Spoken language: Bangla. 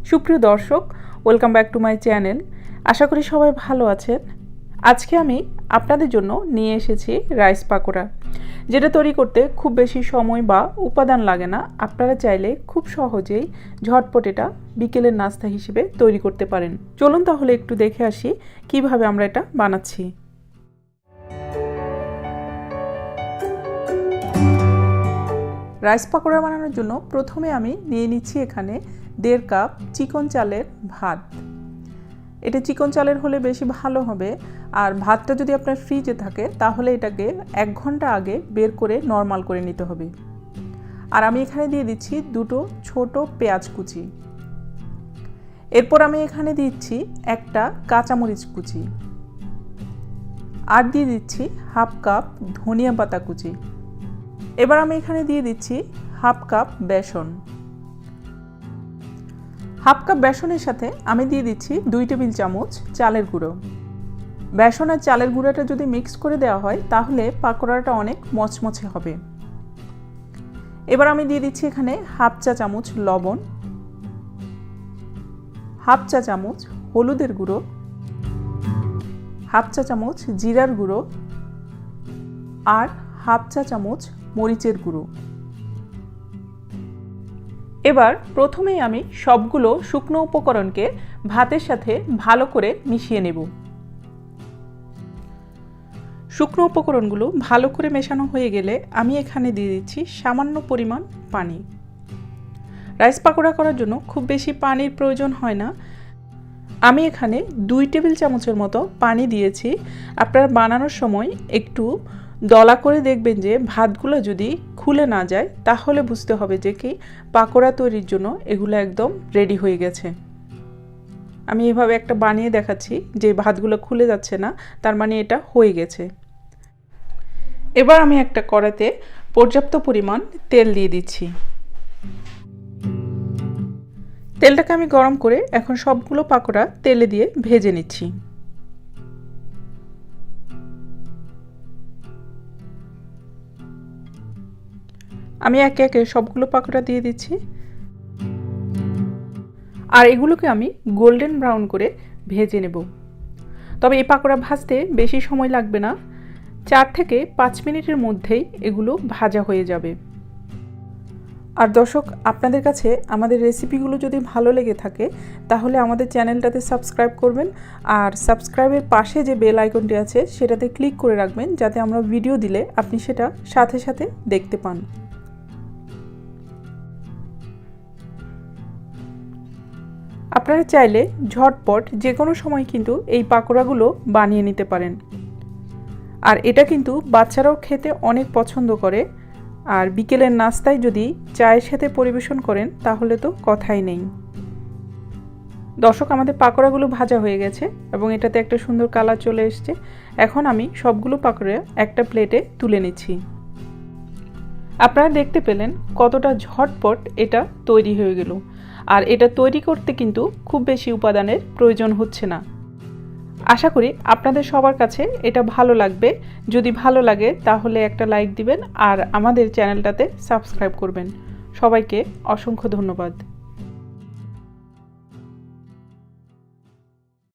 সুপ্রিয় দর্শক, welcome back to my channel. আশা করি সবাই ভালো আছেন। আজকে আমি আপনাদের জন্য নিয়ে এসেছি রাইস পাকোড়া, যেটা তৈরি করতে খুব বেশি সময় বা উপাদান লাগে না। আপনারা চাইলে খুব সহজেই ঝটপট এটা বিকেলের নাস্তা হিসেবে তৈরি করতে পারেন। চলুন তাহলে একটু দেখে আসি কিভাবে আমরা এটা বানাচ্ছি। রাইস পাকোড়া বানানোর জন্য প্রথমে আমি নিয়ে নিচ্ছি এখানে 1.5 কাপ চিকন চালের ভাত। এটা চিকন চালের হলে বেশি ভালো হবে, আর ভাতটা যদি আপনার ফ্রিজে থাকে তাহলে এটাকে 1 ঘন্টা আগে বের করে নরমাল করে নিতে হবে। আর আমি এখানে দিয়ে দিচ্ছি 2টো ছোট পেঁয়াজ কুচি। এরপর আমি এখানে দিচ্ছি 1টা কাঁচামরিচ কুচি, আর দিয়ে দিচ্ছি 1/2 কাপ ধনিয়া পাতা কুচি। এবার আমি এখানে দিয়ে দিচ্ছি 1/2 কাপ বেসন। 1/2 কাপ বেসনের সাথে আমি দিয়ে দিচ্ছি 2 টেবিল চামচ চালের গুঁড়ো। বেসন আর চালের গুঁড়োটা যদি মিক্স করে দেওয়া হয় তাহলে পাকোড়াটা অনেক মচমচে হবে। এবার আমি দিয়ে দিচ্ছি এখানে 1/2 চা চামচ লবণ, 1/2 চা চামচ হলুদের গুঁড়ো, 1/2 চা চামচ জিরার গুঁড়ো, আর 1/2 চা চামচ মরিচের গুঁড়ো। এবার প্রথমেই আমি সবগুলো শুকনো উপকরণকে ভাতের সাথে ভালো করে মিশিয়ে নেব। শুকনো উপকরণগুলো ভালো করে মেশানো হয়ে গেলে আমি এখানে দিয়ে দিচ্ছি সামান্য পরিমাণ পানি। রাইস পাকোড়া করার জন্য খুব বেশি পানির প্রয়োজন হয় না। আমি এখানে 2 টেবিল চামচের মতো পানি দিয়েছি। আপনারা বানানোর সময় একটু দলা করে দেখবেন যে ভাতগুলো যদি খুলে না যায় তাহলে বুঝতে হবে যে কি পাকোড়া তৈরির জন্য এগুলো একদম রেডি হয়ে গেছে। আমি এভাবে একটা বানিয়ে দেখাচ্ছি যে ভাতগুলো খুলে যাচ্ছে না, তার মানে এটা হয়ে গেছে। এবার আমি একটা কড়াইতে পর্যাপ্ত পরিমাণ তেল দিয়ে দিচ্ছি। তেলটাকে আমি গরম করে এখন সবগুলো পাকোড়া তেলে দিয়ে ভেজে নিচ্ছি। আমি একে একে সবগুলো পাকোড়া দিয়ে দিচ্ছি, আর এগুলোকে আমি গোল্ডেন ব্রাউন করে ভেজে নেব। তবে এই পাকোড়া ভাজতে বেশি সময় লাগবে না, 4 থেকে 5 মিনিটের মধ্যেই এগুলো ভাজা হয়ে যাবে। আর দর্শক, আপনাদের কাছে আমাদের রেসিপিগুলো যদি ভালো লেগে থাকে তাহলে আমাদের চ্যানেলটাতে সাবস্ক্রাইব করবেন, আর সাবস্ক্রাইবের পাশে যে বেল আইকনটি আছে সেটাতে ক্লিক করে রাখবেন, যাতে আমরা ভিডিও দিলে আপনি সেটা সাথে সাথে দেখতে পান। আপনারা চাইলে ঝটপট যে কোনো সময় কিন্তু এই পাকোড়াগুলো বানিয়ে নিতে পারেন। আর এটা কিন্তু বাচ্চারাও খেতে অনেক পছন্দ করে, আর বিকেলের নাস্তায় যদি চায়ের সাথে পরিবেশন করেন তাহলে তো কথাই নেই। দর্শক, আমাদের পাকোড়াগুলো ভাজা হয়ে গেছে এবং এটাতে একটা সুন্দর কালার চলে এসেছে। এখন আমি সবগুলো পাকোড়া একটা প্লেটে তুলে নিচ্ছি। আপনারা দেখতে পেলেন কতটা ঝটপট এটা তৈরি হয়ে গেল। আর এটা তৈরি করতে কিন্তু খুব বেশি উপাদানের প্রয়োজন হচ্ছে না। আশা করি আপনাদের সবার কাছে এটা ভালো লাগবে। যদি ভালো লাগে তাহলে একটা লাইক দিবেন আর আমাদের চ্যানেলটাতে সাবস্ক্রাইব করবেন। সবাইকে অসংখ্য ধন্যবাদ।